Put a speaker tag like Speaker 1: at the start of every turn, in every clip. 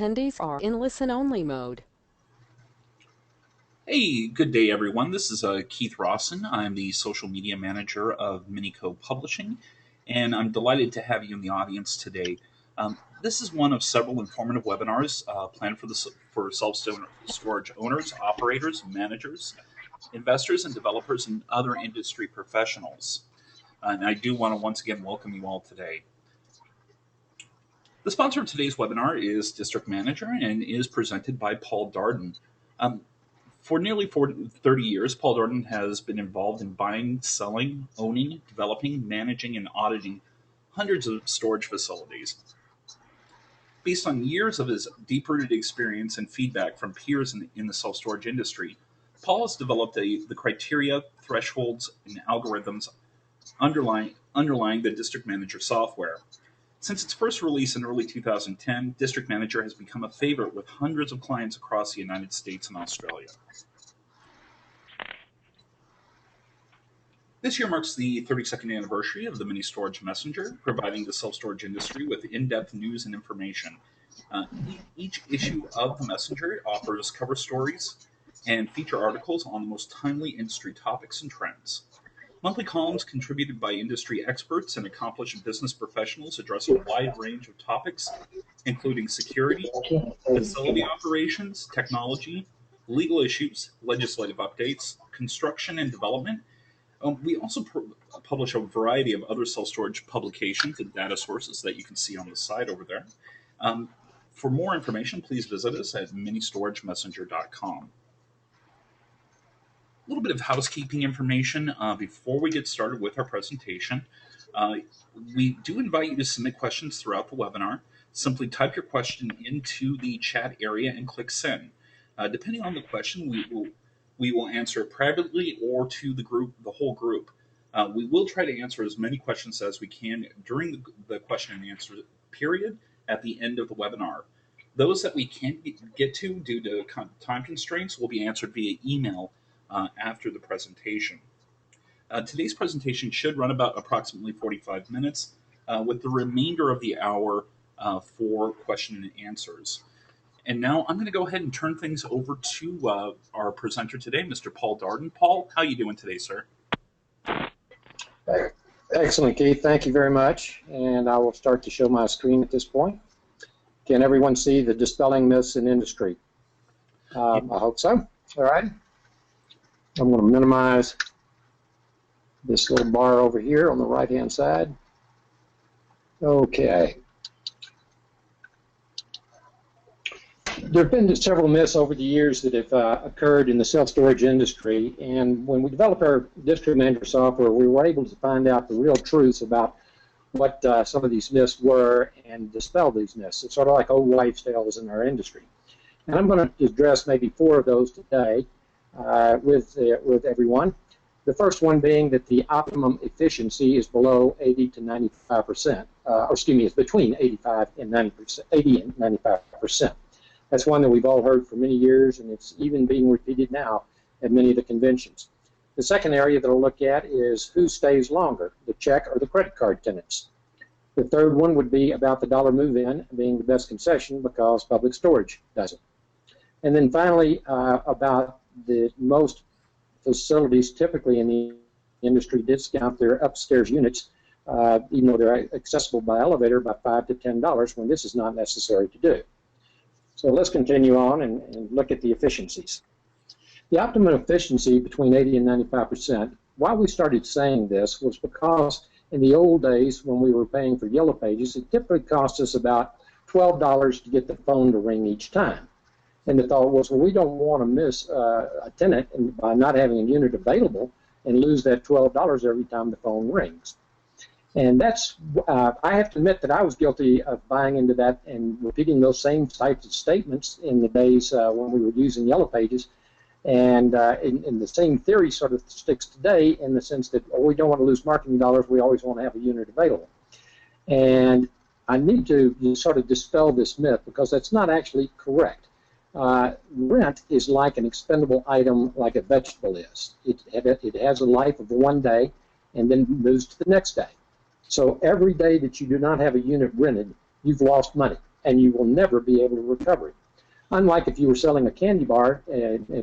Speaker 1: attendees are in listen-only mode.
Speaker 2: Hey, good day, everyone. This is Keith Rawson. I'm the social media manager of Minico Publishing, and I'm delighted to have you in the audience today. This is one of several informative webinars planned for self-storage owners, operators, managers, investors, and developers, and other industry professionals. And I do want to once again welcome you all today. The sponsor of today's webinar is District Manager and is presented by Paul Darden. For nearly 30 years, Paul Darden has been involved in buying, selling, owning, developing, managing, and auditing hundreds of storage facilities. Based on years of his deep-rooted experience and feedback from peers in the self-storage industry, Paul has developed the criteria, thresholds, and algorithms underlying the District Manager software. Since its first release in early 2010, District Manager has become a favorite with hundreds of clients across the United States and Australia. This year marks the 32nd anniversary of the Mini Storage Messenger, providing the self-storage industry with in-depth news and information. Each issue of the Messenger offers cover stories and feature articles on the most timely industry topics and trends. Monthly columns contributed by industry experts and accomplished business professionals address a wide range of topics, including security, facility operations, technology, legal issues, legislative updates, construction and development. We also publish a variety of other self-storage publications and data sources that you can see on the side over there. For more information, please visit us at ministoragemessenger.com. A little bit of housekeeping information before we get started with our presentation. We do invite you to submit questions throughout the webinar. Simply type your question into the chat area and click send. Depending on the question, we will answer it privately or to the whole group. We will try to answer as many questions as we can during the question and answer period at the end of the webinar. Those that we can't get to due to time constraints will be answered via email after the presentation. Today's presentation should run about approximately 45 minutes, with the remainder of the hour for question and answers. And now I'm going to go ahead and turn things over to our presenter today, Mr. Paul Darden. Paul, how are you doing today, sir?
Speaker 3: Excellent, Keith. Thank you very much. And I will start to show my screen at this point. Can everyone see the dispelling myths in industry? I hope so. All right. I'm going to minimize this little bar over here on the right-hand side. Okay. There have been several myths over the years that have occurred in the self-storage industry, and when we developed our District Manager software, we were able to find out the real truths about what some of these myths were and dispel these myths. It's sort of like old wives' tales in our industry. And I'm going to address maybe 4 of those today with everyone. The first one being that the optimum efficiency is below 80 to 95%. Or excuse me, it's between 85 and 90%, 80 and 95%. That's one that we've all heard for many years, and it's even being repeated now at many of the conventions. The second area that I'll look at is who stays longer, the check or the credit card tenants. The third one would be about the dollar move-in being the best concession because public storage doesn't. And then finally, about the most facilities typically in the industry discount their upstairs units, even though they're accessible by elevator, by $5 to $10 when this is not necessary to do. So let's continue on and look at the efficiencies. The optimum efficiency between 80 and 95%, why we started saying this was because in the old days when we were paying for Yellow Pages, it typically cost us about $12 to get the phone to ring each time. And the thought was, well, we don't want to miss a tenant by not having a unit available and lose that $12 every time the phone rings. And that's, I have to admit that I was guilty of buying into that and repeating those same types of statements in the days when we were using Yellow Pages. And in the same theory sort of sticks today in the sense that we don't want to lose marketing dollars, we always want to have a unit available. And I need to sort of dispel this myth because that's not actually correct. Rent is like an expendable item like a vegetable is. It has a life of one day and then moves to the next day. So every day that you do not have a unit rented, you've lost money. and you will never be able to recover it. Unlike if you were selling a candy bar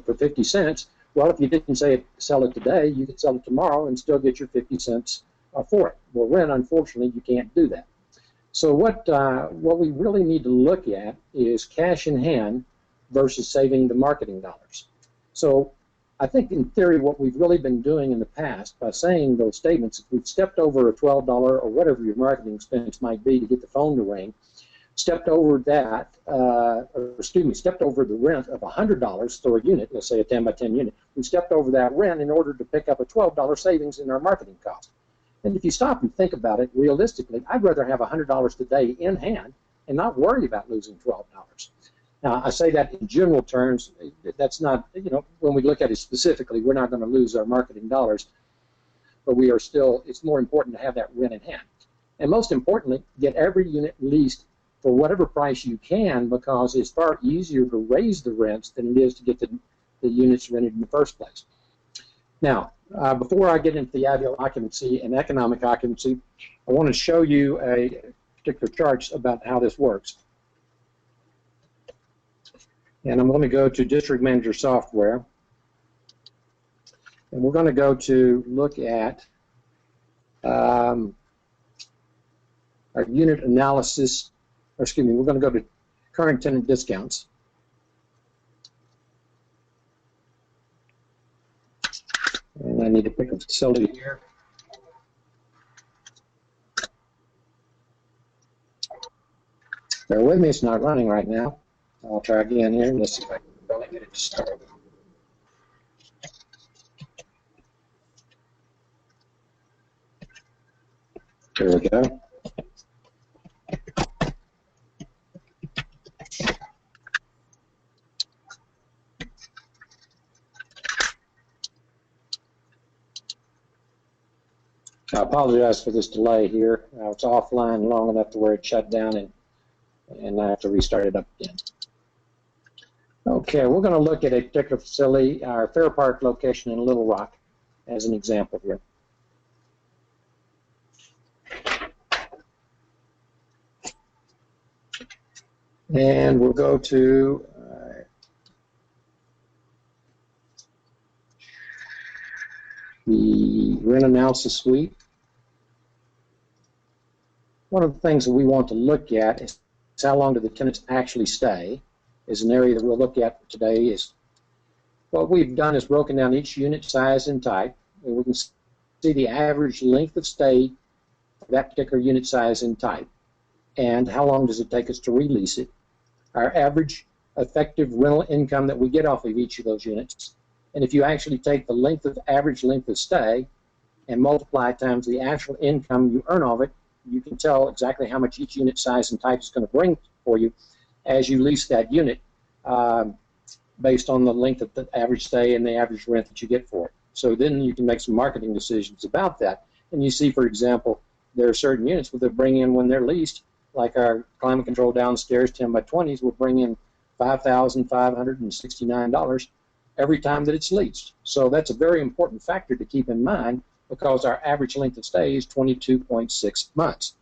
Speaker 3: for 50 cents, well, if you didn't sell it today, you could sell it tomorrow and still get your 50 cents for it. Well, rent, unfortunately, you can't do that. So what we really need to look at is cash in hand versus saving the marketing dollars. So I think in theory what we've really been doing in the past by saying those statements, if we've stepped over a $12 or whatever your marketing expense might be to get the phone to ring, stepped over that, stepped over the rent of $100 for a unit, let's say a 10 by 10 unit, we stepped over that rent in order to pick up a $12 savings in our marketing cost. And if you stop and think about it, realistically, I'd rather have $100 today in hand and not worry about losing $12. Now, I say that in general terms. That's not, when we look at it specifically, we're not going to lose our marketing dollars, but we are still, it's more important to have that rent in hand. And most importantly, get every unit leased for whatever price you can, because it's far easier to raise the rents than it is to get the units rented in the first place. Now, before I get into the ideal occupancy and economic occupancy, I want to show you a particular charts about how this works. And I'm going to go to District Manager Software, and we're going to go to look at our unit analysis, or excuse me, we're going to go to current tenant discounts. And I need to pick a facility here. Bear with me, it's not running right now. I'll try again here. Let's see if I can really get it to start. Here we go. I apologize for this delay here. It's offline long enough to where it shut down, and I have to restart it up again. Okay, we're going to look at a particular facility, our Fair Park location in Little Rock, as an example here. And we'll go to the rent analysis suite. One of the things that we want to look at is how long do the tenants actually stay. Is an area that we'll look at today. Is what we've done is broken down each unit size and type, and we can see the average length of stay for that particular unit size and type, and how long does it take us to release it, our average effective rental income that we get off of each of those units. And if you actually take the average length of stay and multiply it times the actual income you earn off it, you can tell exactly how much each unit size and type is going to bring for you as you lease that unit, based on the length of the average stay and the average rent that you get for it. So then you can make some marketing decisions about that. And you see, for example, there are certain units that bring in when they're leased, like our climate control downstairs 10 by 20s will bring in $5,569 every time that it's leased. So that's a very important factor to keep in mind, because our average length of stay is 22.6 months.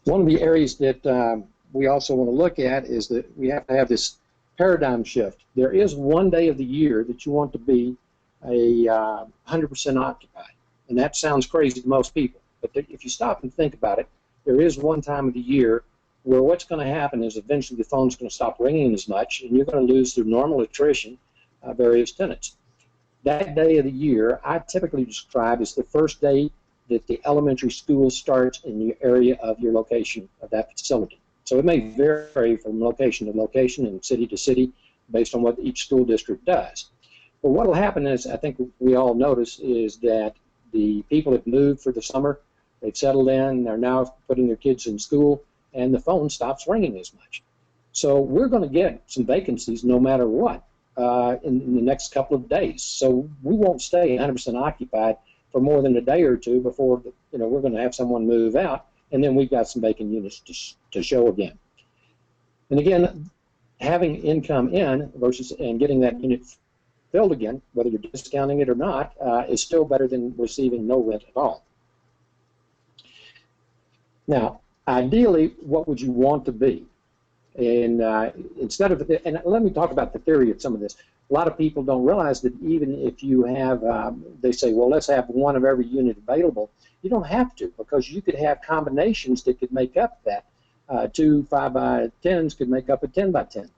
Speaker 3: One of the areas that we also want to look at is that we have to have this paradigm shift. There is one day of the year that you want to be 100% occupied. And that sounds crazy to most people. But if you stop and think about it, there is one time of the year where what's going to happen is eventually the phone's going to stop ringing as much, and you're going to lose through normal attrition various tenants. That day of the year I typically describe as the first day that the elementary school starts in the area of your location of that facility. So it may vary from location to location and city to city based on what each school district does. But what will happen is, I think we all notice, is that the people have moved for the summer, they've settled in, they're now putting their kids in school, and the phone stops ringing as much. So we're going to get some vacancies no matter what in the next couple of days. So we won't stay 100% occupied for more than a day or two before we're going to have someone move out, and then we've got some vacant units to show again. And again, having income in and getting that unit filled again, whether you're discounting it or not, is still better than receiving no rent at all. Now, ideally, what would you want to be? And instead of, and let me talk about the theory of some of this. A lot of people don't realize that even if you have, they say, well, let's have one of every unit available. You don't have to, because you could have combinations that could make up that. Two 5x10s could make up a 10x10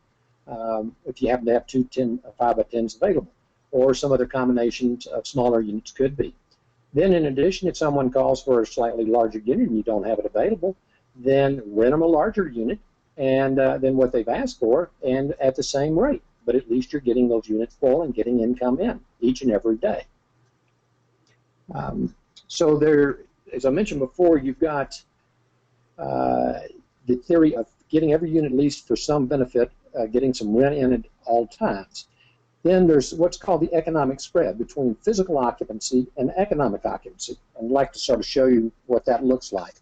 Speaker 3: if you happen to have two 5x10s available, or some other combinations of smaller units could be. Then in addition, if someone calls for a slightly larger unit and you don't have it available, then rent them a larger unit and than what they've asked for, and at the same rate. But at least you're getting those units full and getting income in each and every day. So there, as I mentioned before, you've got the theory of getting every unit leased for some benefit, getting some rent in at all times. Then there's what's called the economic spread between physical occupancy and economic occupancy. And I'd like to sort of show you what that looks like.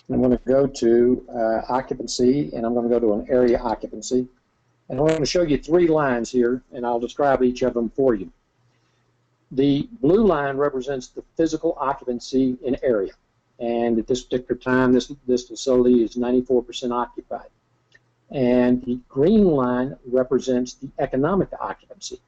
Speaker 3: I'm going to go to occupancy, and I'm going to go to an area occupancy. And I'm going to show you three lines here, and I'll describe each of them for you. The blue line represents the physical occupancy in area. And at this particular time, this facility is 94% occupied. And the green line represents the economic occupancy.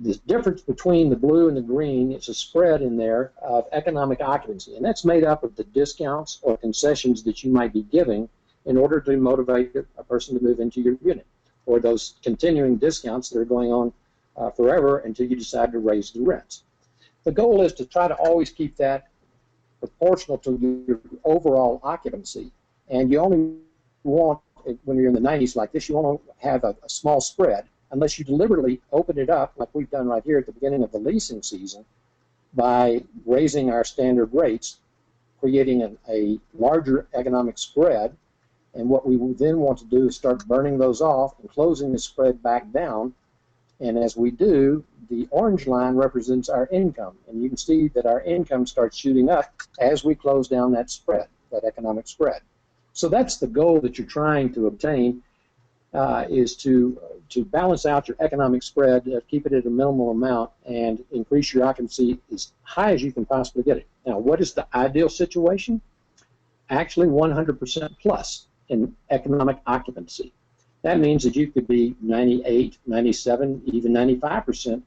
Speaker 3: The difference between the blue and the green is a spread in there of economic occupancy, and that's made up of the discounts or concessions that you might be giving in order to motivate a person to move into your unit, or those continuing discounts that are going on forever until you decide to raise the rents. The goal is to try to always keep that proportional to your overall occupancy, and you only want, when you're in the 90s like this, you want to have a small spread, unless you deliberately open it up, like we've done right here at the beginning of the leasing season, by raising our standard rates, creating a larger economic spread. And what we then want to do is start burning those off and closing the spread back down. And as we do, the orange line represents our income. And you can see that our income starts shooting up as we close down that spread, that economic spread. So that's the goal that you're trying to obtain, is to balance out your economic spread, keep it at a minimal amount, and increase your occupancy as high as you can possibly get it. Now, what is the ideal situation? Actually, 100% plus in economic occupancy. That means that you could be 98, 97, even 95%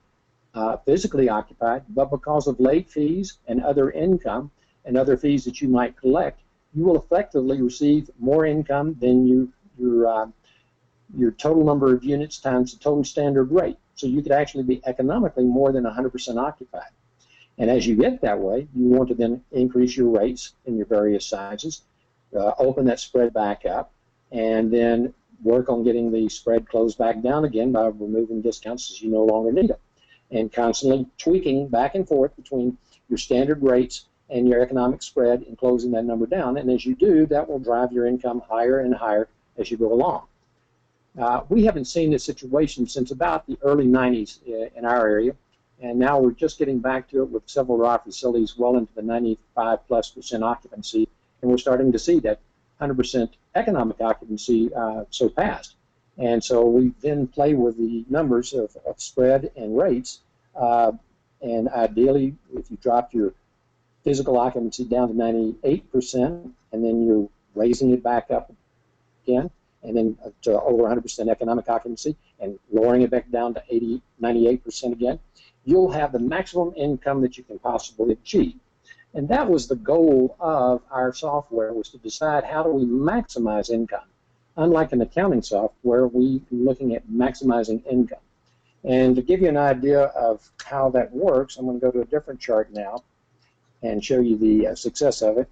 Speaker 3: physically occupied, but because of late fees and other income and other fees that you might collect, you will effectively receive more income than your total number of units times the total standard rate. So you could actually be economically more than 100% occupied. And as you get that way, you want to then increase your rates in your various sizes, open that spread back up, and then work on getting the spread closed back down again by removing discounts as you no longer need them, and constantly tweaking back and forth between your standard rates and your economic spread and closing that number down. And as you do, that will drive your income higher and higher as you go along. We haven't seen this situation since about the early 90s in our area, and now we're just getting back to it with several of our facilities well into the 95+% occupancy, and we're starting to see that 100% economic occupancy surpassed. And so we then play with the numbers of spread and rates, and ideally, if you drop your physical occupancy down to 98%, and then you're raising it back up again, and then to over 100% economic occupancy, and lowering it back down to 98% again, you'll have the maximum income that you can possibly achieve. And that was the goal of our software, was to decide how do we maximize income. Unlike an accounting software, we're looking at maximizing income. And to give you an idea of how that works, I'm going to go to a different chart now and show you the success of it.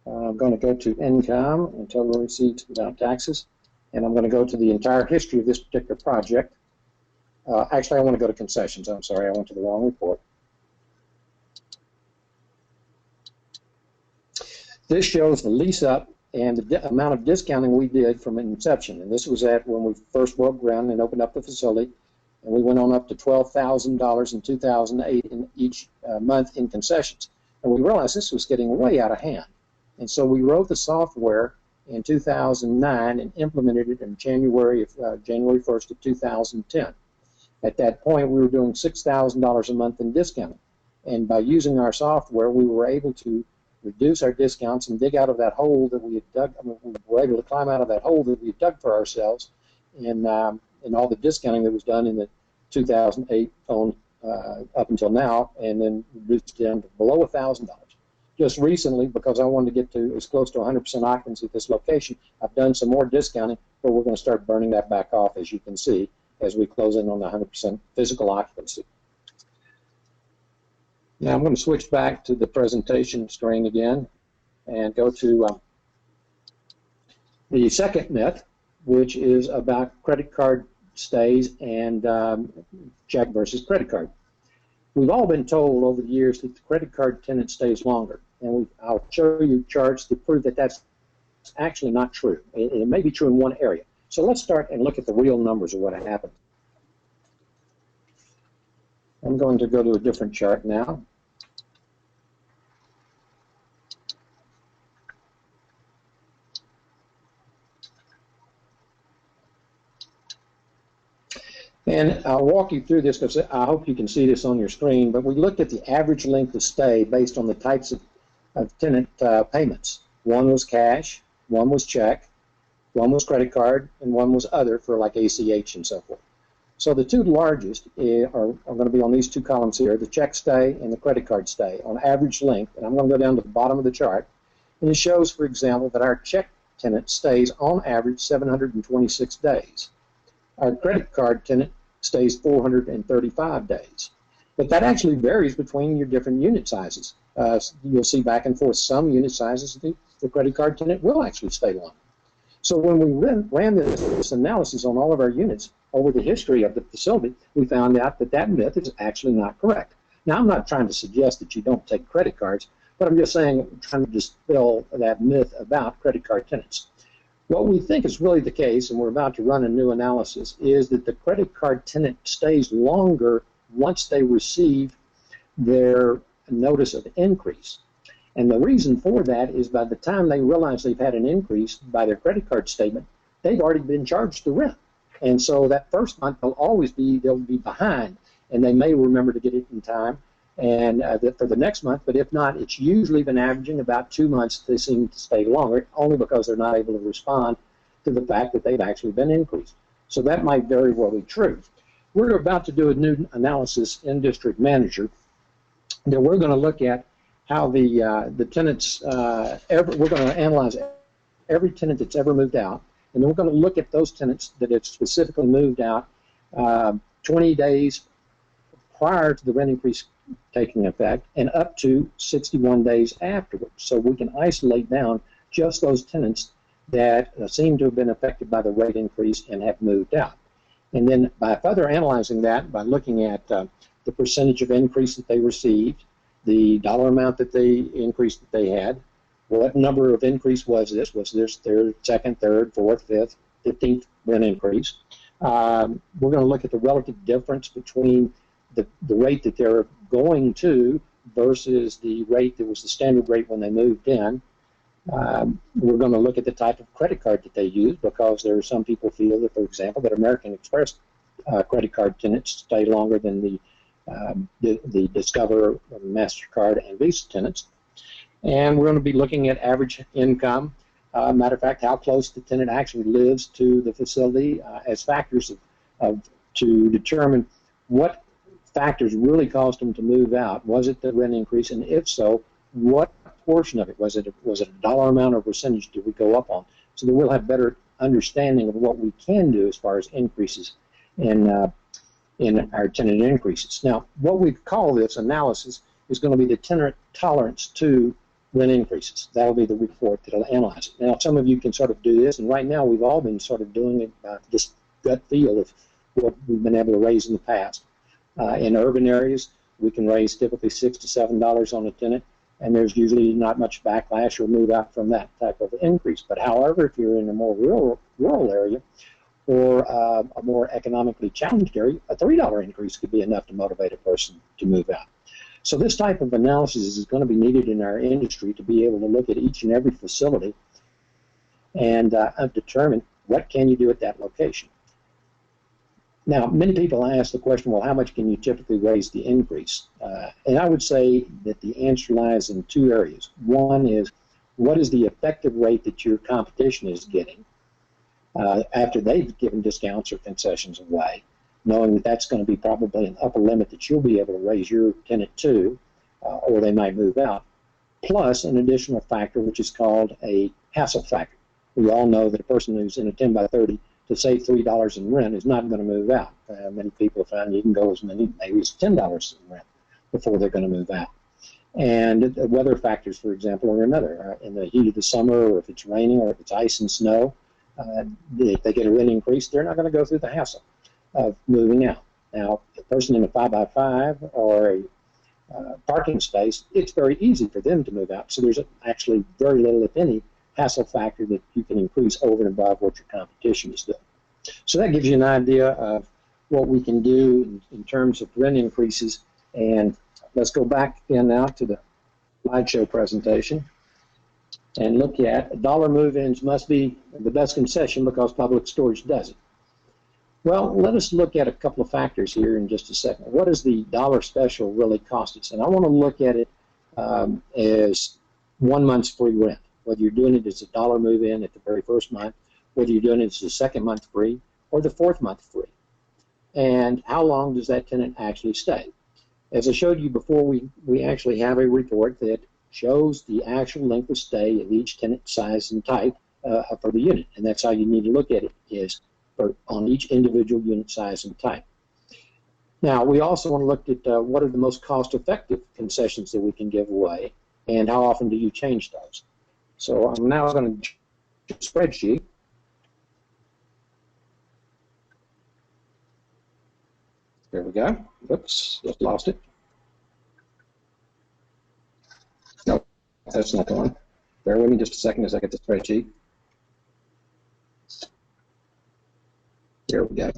Speaker 3: I'm going to go to income and total receipts without taxes, and I'm going to go to the entire history of this particular project. Actually, I want to go to concessions. I'm sorry, I went to the wrong report. This shows the lease up and the amount of discounting we did from inception. And this was at when we first broke ground and opened up the facility. And we went on up to $12,000 in 2008 in each month in concessions. And we realized this was getting way out of hand. And so we wrote the software in 2009 and implemented it in January 1st of 2010. At that point, we were doing $6,000 a month in discounting. And by using our software, we were able to reduce our discounts and dig out of that hole that we had dug. I mean, we were able to climb out of that hole that we had dug for ourselves in all the discounting that was done in the 2008 on up until now, and then reduced down to below $1,000. Just recently, because I wanted to get to as close to 100% occupancy at this location, I've done some more discounting, but we're going to start burning that back off, as you can see, as we close in on the 100% physical occupancy. Now I'm going to switch back to the presentation screen again and go to the second myth, which is about credit card stays and check versus credit card. We've all been told over the years that the credit card tenant stays longer, and I'll show you charts to prove that that's actually not true. It may be true in one area. So let's start and look at the real numbers of what happened. I'm going to go to a different chart now. And I'll walk you through this because I hope you can see this on your screen, but we looked at the average length of stay based on the types of tenant payments. One was cash, one was check, one was credit card, and one was other for like ACH and so forth. So the two largest are going to be on these two columns here, the check stay and the credit card stay on average length. And I'm going to go down to the bottom of the chart. And it shows, for example, that our check tenant stays on average 726 days. Our credit card tenant stays 435 days. But that actually varies between your different unit sizes. You'll see back and forth. Some unit sizes, the credit card tenant will actually stay longer. So when we ran this analysis on all of our units over the history of the facility, we found out that that myth is actually not correct. Now, I'm not trying to suggest that you don't take credit cards, but I'm just saying, trying to dispel that myth about credit card tenants. What we think is really the case, and we're about to run a new analysis, is that the credit card tenant stays longer once they receive their notice of increase. And the reason for that is by the time they realize they've had an increase by their credit card statement, they've already been charged the rent. And so that first month, they'll be behind, and they may remember to get it in time and for the next month, but if not, it's usually been averaging about 2 months. They seem to stay longer, only because they're not able to respond to the fact that they've actually been increased. So that might very well be true. We're about to do a new analysis in District Manager that we're going to look at how the tenants, we're going to analyze every tenant that's ever moved out, and then we're going to look at those tenants that have specifically moved out 20 days prior to the rent increase taking effect and up to 61 days afterwards. So we can isolate down just those tenants that seem to have been affected by the rate increase and have moved out. And then by further analyzing that, by looking at the percentage of increase that they received, the dollar amount that they increased that they had, what number of increase was this? Was this their second, third, fourth, fifth, 15th rent increase? We're going to look at the relative difference between the rate that they're going to versus the rate that was the standard rate when they moved in. We're going to look at the type of credit card that they use, because there are some people feel that, for example, that American Express credit card tenants stay longer than the Discover, MasterCard, and Visa tenants. And we're going to be looking at average income. Matter of fact, how close the tenant actually lives to the facility as factors to determine what factors really caused them to move out. Was it the rent increase, and if so, what portion of it? Was it a dollar amount or percentage did we go up on? So that we'll have better understanding of what we can do as far as increases in our tenant increases. Now, what we call this analysis is going to be the tenant tolerance to rent increases. That will be the report that will analyze it. Now, some of you can sort of do this, and right now we've all been sort of doing it by just gut feel of what we've been able to raise in the past. In urban areas, we can raise typically $6 to $7 on a tenant, and there's usually not much backlash or move out from that type of increase. But however, if you're in a more rural area or a more economically challenged area, a $3 increase could be enough to motivate a person to move out. So this type of analysis is going to be needed in our industry to be able to look at each and every facility and determine what can you do at that location. Now, many people ask the question, well, how much can you typically raise the increase? And I would say that the answer lies in two areas. One is, what is the effective rate that your competition is getting after they've given discounts or concessions away, knowing that that's going to be probably an upper limit that you'll be able to raise your tenant to, or they might move out, plus an additional factor which is called a hassle factor. We all know that a person who's in a 10 by 30 to save $3 in rent is not going to move out. Many people find you can go as many, maybe as $10 in rent before they're going to move out. And weather factors, for example, are another. In the heat of the summer, or if it's raining, or if it's ice and snow, if they get a rent increase, they're not going to go through the hassle of moving out. Now, a person in a 5 by 5 or a parking space, it's very easy for them to move out. So there's actually very little, if any, hassle factor that you can increase over and above what your competition is doing. So that gives you an idea of what we can do in terms of rent increases. And let's go back again now to the slideshow presentation and look at dollar move-ins must be the best concession because Public Storage does it. Well, let us look at a couple of factors here in just a second. What does the dollar special really cost us? And I want to look at it as 1 month's free rent. Whether you're doing it as a dollar move-in at the very first month, whether you're doing it as the second month free, or the fourth month free. And how long does that tenant actually stay? As I showed you before, we actually have a report that shows the actual length of stay of each tenant size and type for the unit. And that's how you need to look at it, is on each individual unit size and type. Now, we also want to look at what are the most cost-effective concessions that we can give away, and how often do you change those. So I'm now going to spreadsheet. There we go. Oops, just lost it. No, that's not the one. Bear with me just a second as I get the spreadsheet. There we go.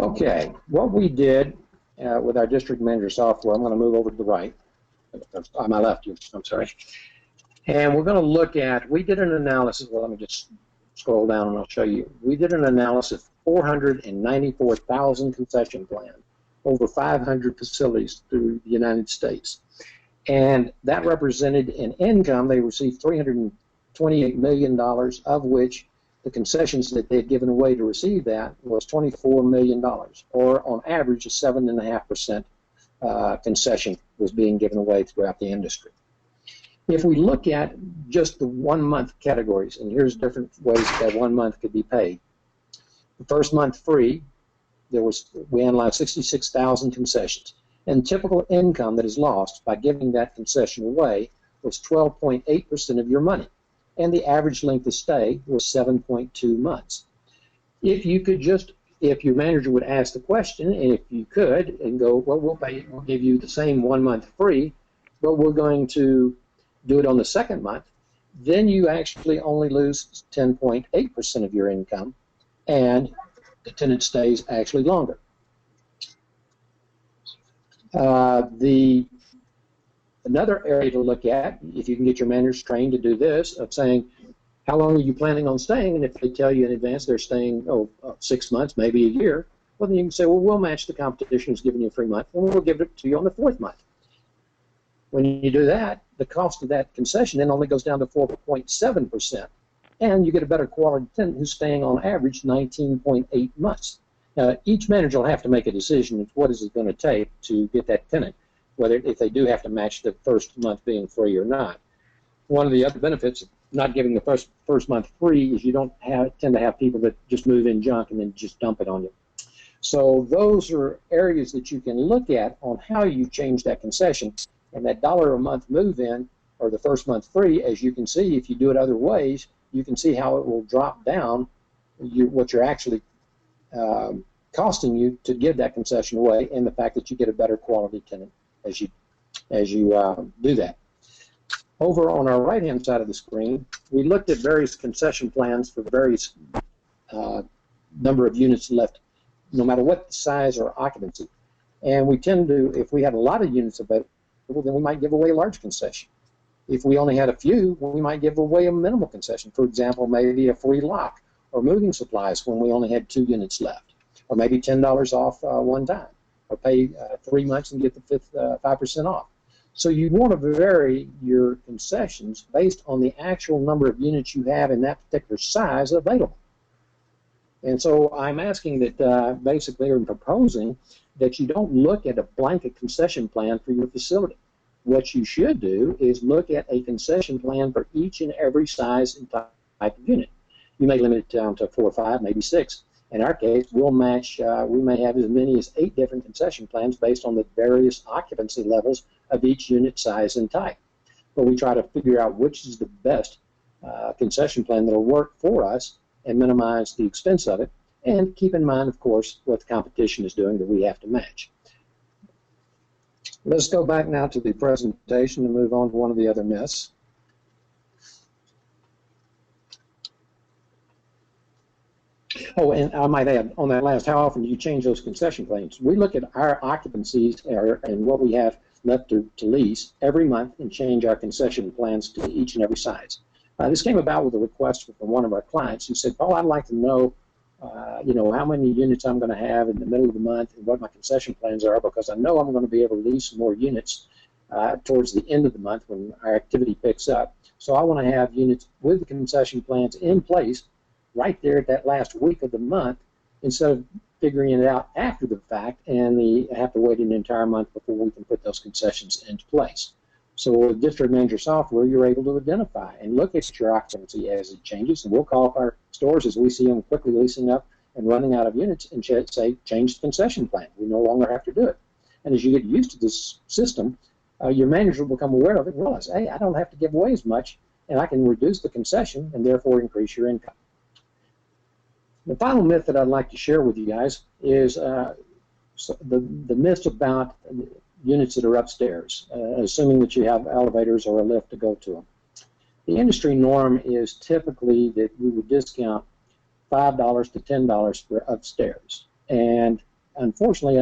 Speaker 3: Okay, what we did with our district manager software, I'm going to move over to the right, on my left, I'm sorry. And we're going to look at, we did an analysis, well, let me just scroll down and I'll show you. We did an analysis of 494,000 concession plans, over 500 facilities through the United States. And that represented in income, they received $328 million, of which the concessions that they had given away to receive that was $24 million, or on average a 7.5% concession was being given away throughout the industry. If we look at just the 1 month categories, and here's different ways that 1 month could be paid. The first month free, we analyzed 66,000 concessions, and typical income that is lost by giving that concession away was 12.8% of your money. And the average length of stay was 7.2 months. If you could just, if your manager would ask the question, and if you could, and go, well, we'll give you the same 1 month free, but we're going to do it on the second month, then you actually only lose 10.8% of your income, and the tenant stays actually longer. Another area to look at, if you can get your managers trained to do this, of saying, how long are you planning on staying? And if they tell you in advance they're staying 6 months, maybe a year, well, then you can say, well, we'll match the competition who's giving you a free month, and we'll give it to you on the fourth month. When you do that, the cost of that concession then only goes down to 4.7%, and you get a better quality tenant who's staying on average 19.8 months. Now, each manager will have to make a decision of what is it going to take to get that tenant, whether if they do have to match the first month being free or not. One of the other benefits of not giving the first month free is you don't tend to have people that just move in junk and then just dump it on you. So those are areas that you can look at on how you change that concession, and that $1 a month move-in or the first month free, as you can see, if you do it other ways, you can see how it will drop down what you're actually costing you to give that concession away, and the fact that you get a better quality tenant as you do that. Over on our right-hand side of the screen, we looked at various concession plans for the various number of units left, no matter what size or occupancy. And we tend to, if we have a lot of units available, then we might give away a large concession. If we only had a few, we might give away a minimal concession. For example, maybe a free lock or moving supplies when we only had 2 units left, or maybe $10 off one time, or pay 3 months and get the fifth 5% off. So you want to vary your concessions based on the actual number of units you have in that particular size available. And so I'm asking that basically, or proposing that you don't look at a blanket concession plan for your facility. What you should do is look at a concession plan for each and every size and type of unit. You may limit it down to 4 or 5, maybe 6. In our case, we'll match, we may have as many as 8 different concession plans based on the various occupancy levels of each unit size and type. But we try to figure out which is the best concession plan that will work for us and minimize the expense of it, and keep in mind, of course, what the competition is doing that we have to match. Let's go back now to the presentation and move on to one of the other myths. Oh, and I might add on that last, how often do you change those concession plans? We look at our occupancies and what we have left to lease every month and change our concession plans to each and every size. This came about with a request from one of our clients who said, Paul, I'd like to know, how many units I'm going to have in the middle of the month and what my concession plans are, because I know I'm going to be able to lease more units towards the end of the month when our activity picks up. So I want to have units with the concession plans in place right there at that last week of the month, instead of figuring it out after the fact and have to wait an entire month before we can put those concessions into place. So with District Manager software, you're able to identify and look at your occupancy as it changes, and we'll call up our stores as we see them quickly leasing up and running out of units and say, change the concession plan. We no longer have to do it. And as you get used to this system, your manager will become aware of it and realize, hey, I don't have to give away as much, and I can reduce the concession and therefore increase your income. The final myth that I'd like to share with you guys is the myth about units that are upstairs, assuming that you have elevators or a lift to go to them. The industry norm is typically that we would discount $5 to $10 for upstairs. And unfortunately,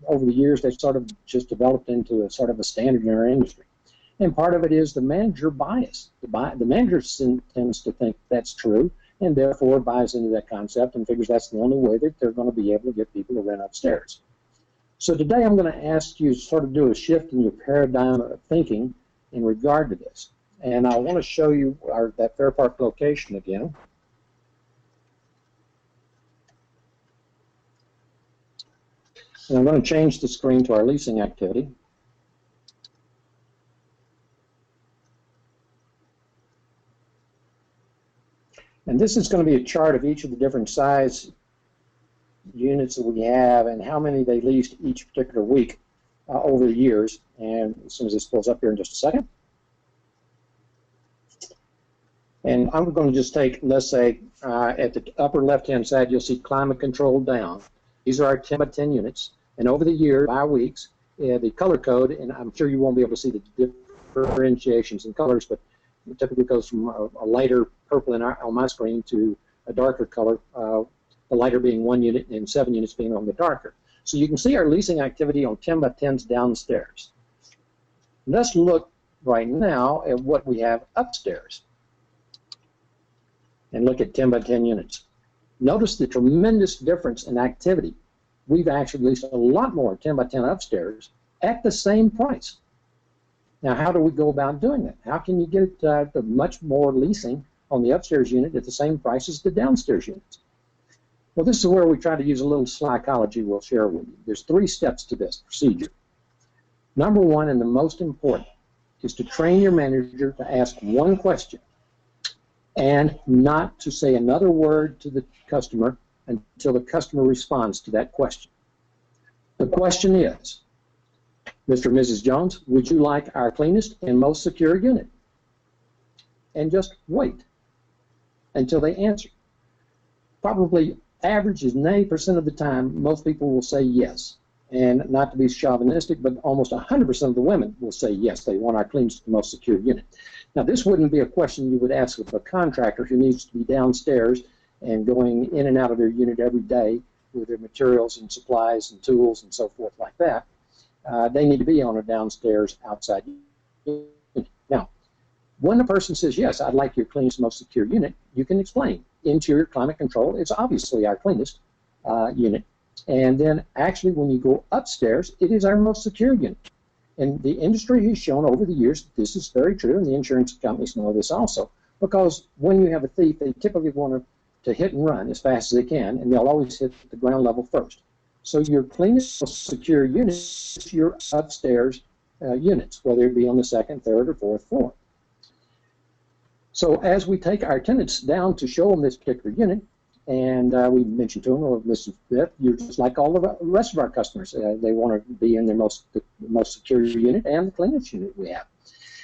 Speaker 3: over the years, they've sort of just developed into a sort of a standard in our industry. And part of it is the manager bias. The manager tends to think that's true, and therefore buys into that concept and figures that's the only way that they're going to be able to get people to rent upstairs. So today I'm going to ask you to sort of do a shift in your paradigm of thinking in regard to this. And I want to show you that Fair Park location again. And I'm going to change the screen to our leasing activity. And this is going to be a chart of each of the different size units that we have and how many they leased each particular week over the years. And as soon as this pulls up here in just a second. And I'm going to just take, let's say, at the upper left-hand side, you'll see climate control down. These are our 10 by 10 units. And over the year, by weeks, the color code, and I'm sure you won't be able to see the differentiations in colors, but it typically goes from a lighter purple on my screen to a darker color, the lighter being 1 unit and 7 units being on the darker. So you can see our leasing activity on 10 by 10s downstairs. Let's look right now at what we have upstairs and look at 10 by 10 units. Notice the tremendous difference in activity. We've actually leased a lot more 10 by 10 upstairs at the same price. Now, how do we go about doing that? How can you get much more leasing on the upstairs unit at the same price as the downstairs units? Well, this is where we try to use a little psychology we'll share with you. There's 3 steps to this procedure. Number 1, and the most important, is to train your manager to ask one question and not to say another word to the customer until the customer responds to that question. The question is, Mr. and Mrs. Jones, would you like our cleanest and most secure unit? And just wait until they answer. Probably average is 90% of the time, most people will say yes. And not to be chauvinistic, but almost 100% of the women will say yes, they want our cleanest and most secure unit. Now, this wouldn't be a question you would ask of a contractor who needs to be downstairs and going in and out of their unit every day with their materials and supplies and tools and so forth like that. They need to be on a downstairs outside unit. Now, When a person says, yes, I'd like your cleanest, most secure unit, you can explain. Interior climate control is obviously our cleanest unit. And then actually when you go upstairs, it is our most secure unit. And the industry has shown over the years this is very true, and the insurance companies know this also. Because when you have a thief, they typically want to hit and run as fast as they can, and they'll always hit the ground level first. So your cleanest, most secure unit is your upstairs units, whether it be on the second, third, or fourth floor. So as we take our tenants down to show them this particular unit, and we mentioned to them, well, Mr. Smith, you're just like all the rest of our customers. They want to be in their most secure unit and the cleanest unit we have.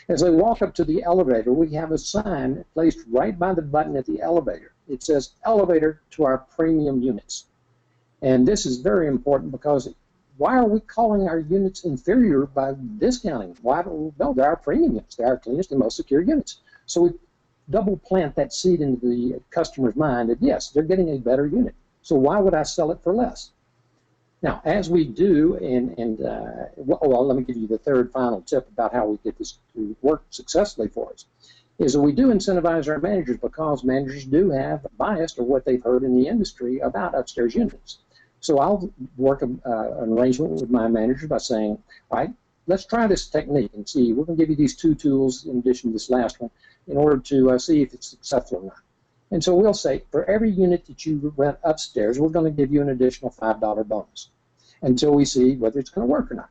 Speaker 3: As they walk up to the elevator, we have a sign placed right by the button at the elevator. It says, elevator to our premium units. And this is very important because why are we calling our units inferior by discounting? Why don't we? No, they're our premium units. They're our cleanest and most secure units. So we double plant that seed into the customer's mind that, yes, they're getting a better unit. So why would I sell it for less? Now, as we do, well, let me give you the third final tip about how we get this to work successfully for us, is that we do incentivize our managers because managers do have bias to what they've heard in the industry about upstairs units. So I'll work an arrangement with my managers by saying, all right, let's try this technique and see. We're going to give you these two tools in addition to this last one in order to see if it's successful or not. And so we'll say, for every unit that you rent upstairs, we're going to give you an additional $5 bonus until we see whether it's going to work or not.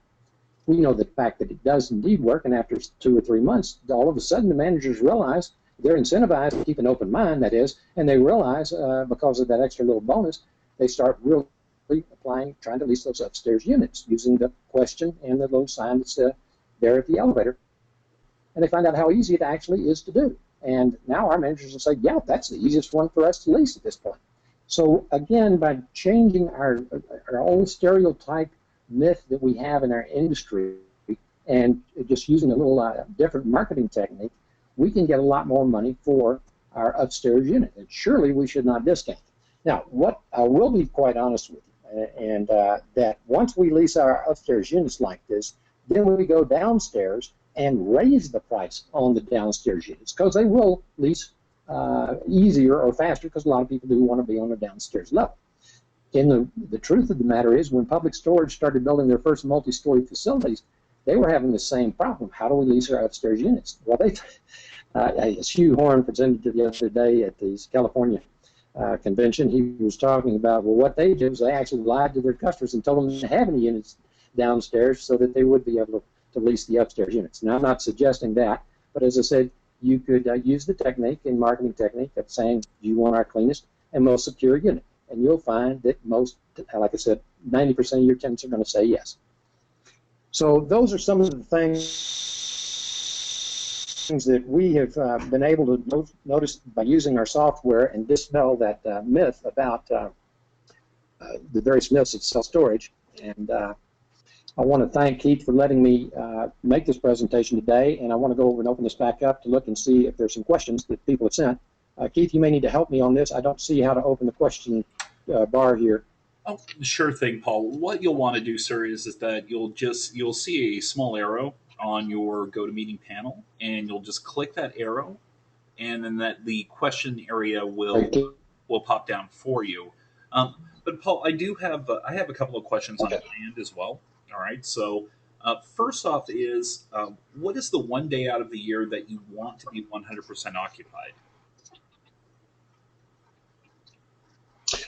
Speaker 3: We know the fact that it does indeed work, and after 2 or 3 months, all of a sudden the managers realize they're incentivized to keep an open mind, that is, and they realize because of that extra little bonus, they start really applying, trying to lease those upstairs units using the question and the little sign that's there at the elevator. And they find out how easy it actually is to do. And now our managers will say, yeah, that's the easiest one for us to lease at this point. So again, by changing our old stereotype myth that we have in our industry and just using a little different marketing technique, we can get a lot more money for our upstairs unit. And surely we should not discount. Now, what I will be quite honest with you, and that once we lease our upstairs units like this, then we go downstairs and raise the price on the downstairs units because they will lease easier or faster because a lot of people do want to be on the downstairs level. And the truth of the matter is when Public Storage started building their first multi-story facilities, they were having the same problem. How do we lease our upstairs units? Well, as Hugh Horn presented to the other day at the California convention, he was talking about, well, what they did was they actually lied to their customers and told them they didn't have any units downstairs so that they would be able to lease the upstairs units. Now, I'm not suggesting that, but as I said, you could use the technique and marketing technique of saying you want our cleanest and most secure unit, and you'll find that most, like I said, 90% of your tenants are going to say yes. So those are some of the things that we have been able to notice by using our software and dispel that myth about the various myths of self-storage. And I want to thank Keith for letting me make this presentation today, and I want to go over and open this back up to look and see if there's some questions that people have sent. Keith, you may need to help me on this. I don't see how to open the question bar here.
Speaker 2: Oh, sure thing, Paul. What you'll want to do, sir, is that you'll see a small arrow on your GoToMeeting panel, and you'll just click that arrow, and then the question area will pop down for you. But Paul, I have a couple of questions on my end as well. All right, so first off is what is the one day out of the year that you want to be 100% occupied?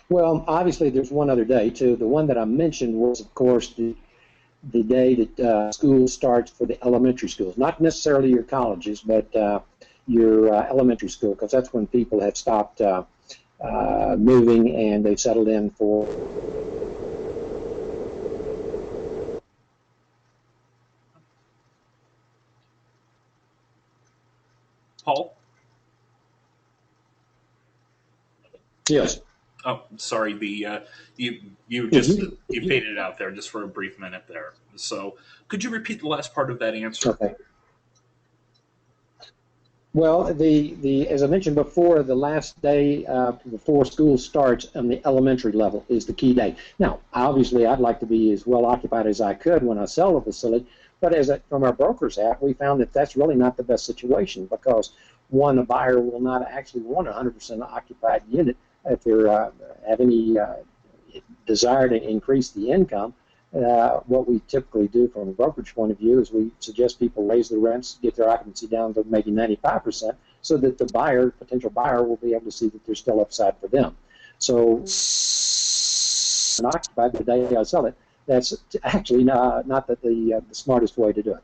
Speaker 3: Well, obviously there's one other day too. The one that I mentioned was, of course, the day that school starts for the elementary schools. Not necessarily your colleges, but your elementary school, because that's when people have stopped moving and they've settled in for.
Speaker 2: Paul?
Speaker 3: Yes.
Speaker 2: Oh, sorry. You faded out there just for a brief minute there. So, could you repeat the last part of that answer?
Speaker 3: Okay. Well, as I mentioned before, the last day before school starts on the elementary level is the key day. Now, obviously, I'd like to be as well occupied as I could when I sell the facility, But from our brokers app, we found that that's really not the best situation because, one, a buyer will not actually want a 100% occupied unit if they have any desire to increase the income. What we typically do from a brokerage point of view is we suggest people raise the rents, get their occupancy down to maybe 95%, so that the potential buyer, will be able to see that there's still upside for them. So, occupied the day I sell it, that's actually not the smartest way to do it.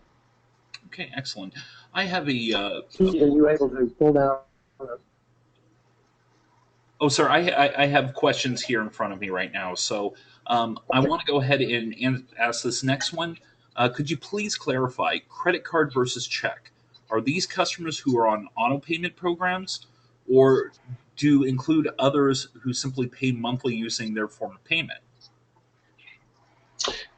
Speaker 2: Okay, excellent. I have a.
Speaker 3: Are you able to pull down?
Speaker 2: Oh, sir, I have questions here in front of me right now. So I want to go ahead and ask this next one. Could you please clarify credit card versus check? Are these customers who are on auto payment programs, or do include others who simply pay monthly using their form of payment?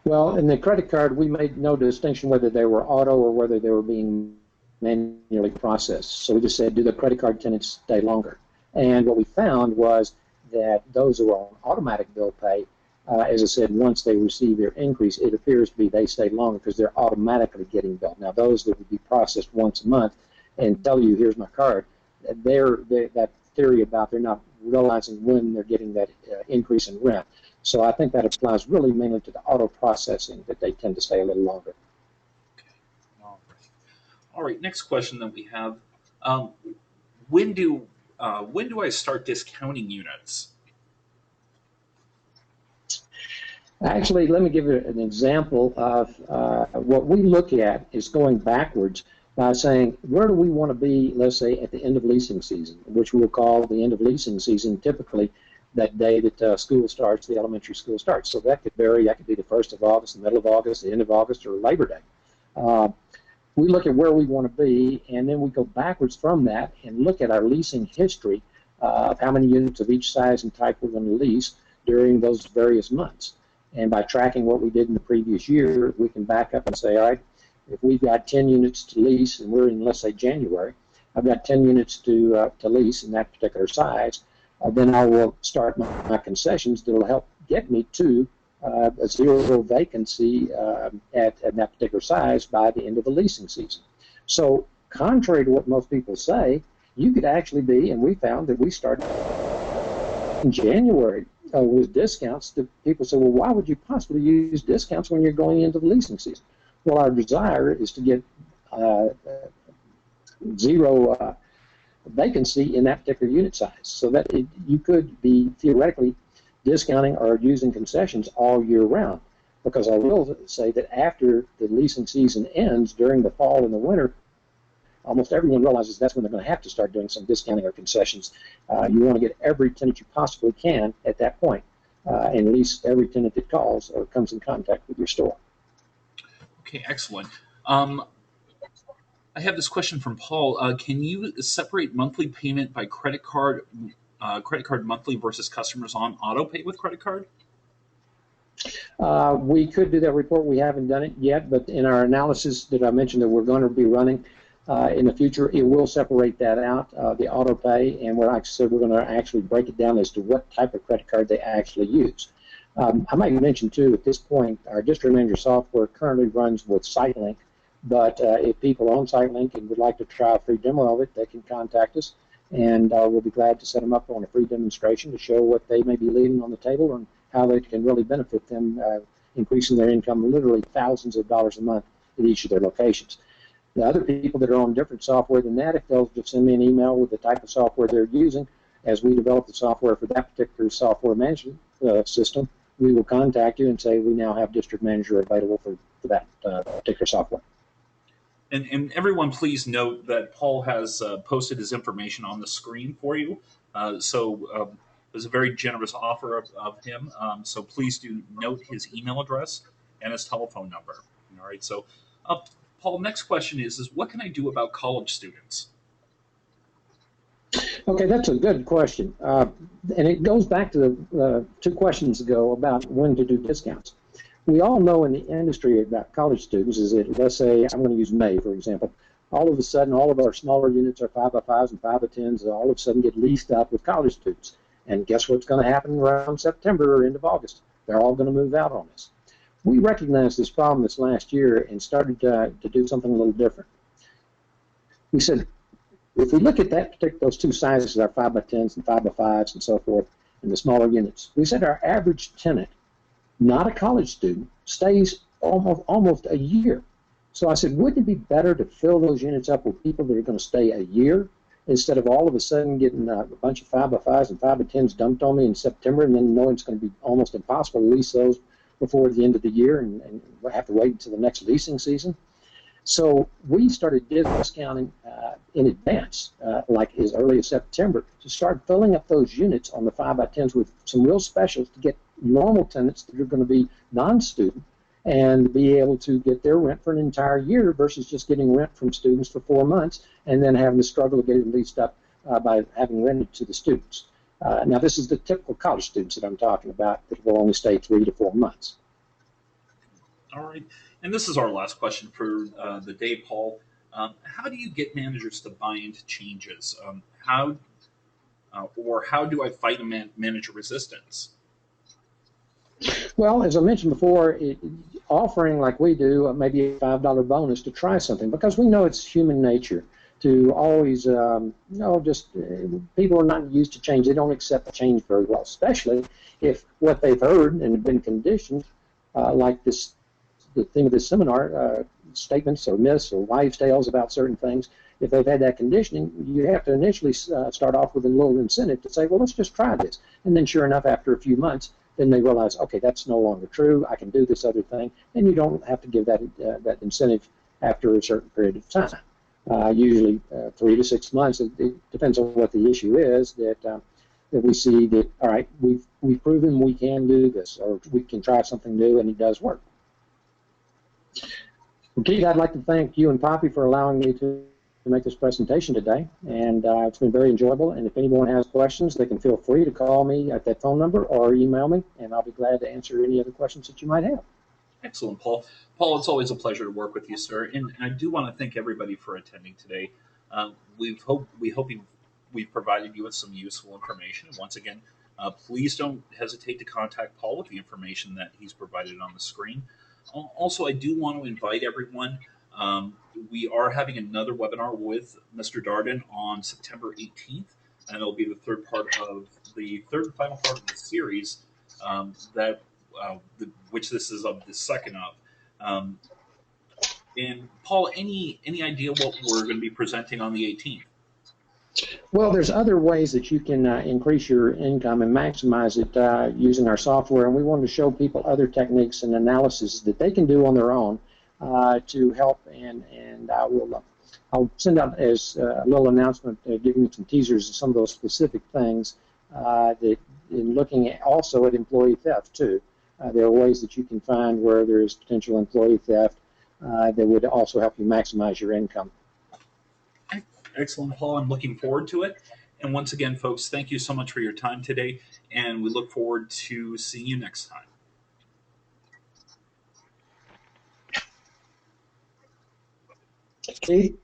Speaker 3: Well, in the credit card, we made no distinction whether they were auto or whether they were being manually processed. So we just said, do the credit card tenants stay longer? And what we found was that those who are on automatic bill pay, as I said, once they receive their increase, it appears to be they stay longer because they're automatically getting billed. Now, those that would be processed once a month and tell you, here's my card, that theory about they're not realizing when they're getting that increase in rent. So I think that applies really mainly to the auto processing, that they tend to stay a little longer.
Speaker 2: Okay. All right. Next question that we have: when do I start discounting units?
Speaker 3: Actually, let me give you an example of what we look at is going backwards by saying, where do we want to be, let's say, at the end of leasing season, which we'll call the end of leasing season typically that day that school starts, the elementary school starts. So that could vary. That could be the 1st of August, the middle of August, the end of August, or Labor Day. We look at where we want to be, and then we go backwards from that and look at our leasing history of how many units of each size and type we're going to lease during those various months. And by tracking what we did in the previous year, we can back up and say, all right, if we've got 10 units to lease, and we're in, let's say, January, I've got 10 units to lease in that particular size, then I will start my concessions that will help get me to a zero vacancy at that particular size by the end of the leasing season. So contrary to what most people say, you could actually be, and we found that we started in January with discounts. That people say, well, why would you possibly use discounts when you're going into the leasing season? Well, our desire is to get zero vacancy in that particular unit size, so that you could be theoretically discounting or using concessions all year round. Because I will say that after the leasing season ends during the fall and the winter, almost everyone realizes that's when they're going to have to start doing some discounting or concessions. You want to get every tenant you possibly can at that point, and lease every tenant that calls or comes in contact with your store.
Speaker 2: Okay, excellent. I have this question from Paul. Can you separate monthly payment by credit card monthly versus customers on auto pay with credit card?
Speaker 3: We could do that report. We haven't done it yet, but in our analysis that I mentioned that we're going to be running in the future, it will separate that out, the auto pay, and like I said, we're going to actually break it down as to what type of credit card they actually use. I might mention, too, at this point, our district manager software currently runs with SiteLink, but if people own SiteLink and would like to try a free demo of it, they can contact us, and we'll be glad to set them up on a free demonstration to show what they may be leaving on the table and how they can really benefit them, increasing their income literally thousands of dollars a month at each of their locations. The other people that are on different software than that, if they'll just send me an email with the type of software they're using, as we develop the software for that particular software management system, we will contact you and say we now have District Manager available for that particular software.
Speaker 2: And everyone, please note that Paul has posted his information on the screen for you. So it was a very generous offer of him. So please do note his email address and his telephone number. All right. So, Paul, next question is what can I do about college students?
Speaker 3: Okay, that's a good question. And it goes back to the 2 questions ago about when to do discounts. We all know in the industry about college students is that, let's say, I'm going to use May, for example. All of a sudden, all of our smaller units are 5x5s and 5x10s all of a sudden get leased up with college students. And guess what's going to happen around September or end of August? They're all going to move out on us. we recognized this problem this last year and started to do something a little different. We said, if we look at those two sizes, our 5x10s and 5x5s and so forth, and the smaller units, we said our average tenant, not a college student, stays almost a year. So I said, wouldn't it be better to fill those units up with people that are going to stay a year instead of all of a sudden getting a bunch of 5x5s and 5x10s dumped on me in September and then knowing it's going to be almost impossible to lease those before the end of the year and have to wait until the next leasing season? So we started discounting in advance, like as early as September, to start filling up those units on the 5x10s with some real specials to get normal tenants that are going to be non-student and be able to get their rent for an entire year versus just getting rent from students for 4 months and then having to struggle to get it leased up by having rented to the students. Now, this is the typical college students that I'm talking about that will only stay 3 to 4 months.
Speaker 2: All right. And this is our last question for the day, Paul. How do you get managers to buy into changes? How do I fight manager resistance?
Speaker 3: Well, as I mentioned before, offering like we do maybe a $5 bonus to try something, because we know it's human nature to always, people are not used to change. They don't accept change very well, especially if what they've heard and been conditioned, like the theme of this seminar, statements or myths or wives' tales about certain things. If they've had that conditioning, you have to initially start off with a little incentive to say, well, let's just try this. And then sure enough, after a few months, then they realize, okay, that's no longer true. I can do this other thing. And you don't have to give that incentive after a certain period of time. Usually 3 to 6 months. It depends on what the issue is that we see that, all right, we've proven we can do this, or we can try something new and it does work. Well, Keith, I'd like to thank you and Poppy for allowing me to make this presentation today, and it's been very enjoyable. And if anyone has questions, they can feel free to call me at that phone number or email me, and I'll be glad to answer any other questions that you might have.
Speaker 2: Excellent, Paul. Paul, it's always a pleasure to work with you, sir. And I do want to thank everybody for attending today. We hope we've provided you with some useful information. And once again, please don't hesitate to contact Paul with the information that he's provided on the screen. Also, I do want to invite everyone. We are having another webinar with Mr. Darden on September 18th, and it'll be the third and final part of the series which this is of the second of. And Paul, any idea what we're going to be presenting on the 18th?
Speaker 3: Well, there's other ways that you can increase your income and maximize it using our software, and we wanted to show people other techniques and analysis that they can do on their own to help. And I'll send out as a little announcement, giving you some teasers of some of those specific things that in looking at also at employee theft too. There are ways that you can find where there is potential employee theft that would also help you maximize your income.
Speaker 2: Excellent, Paul. I'm looking forward to it. And once again, folks, thank you so much for your time today, and we look forward to seeing you next time.
Speaker 3: Keith?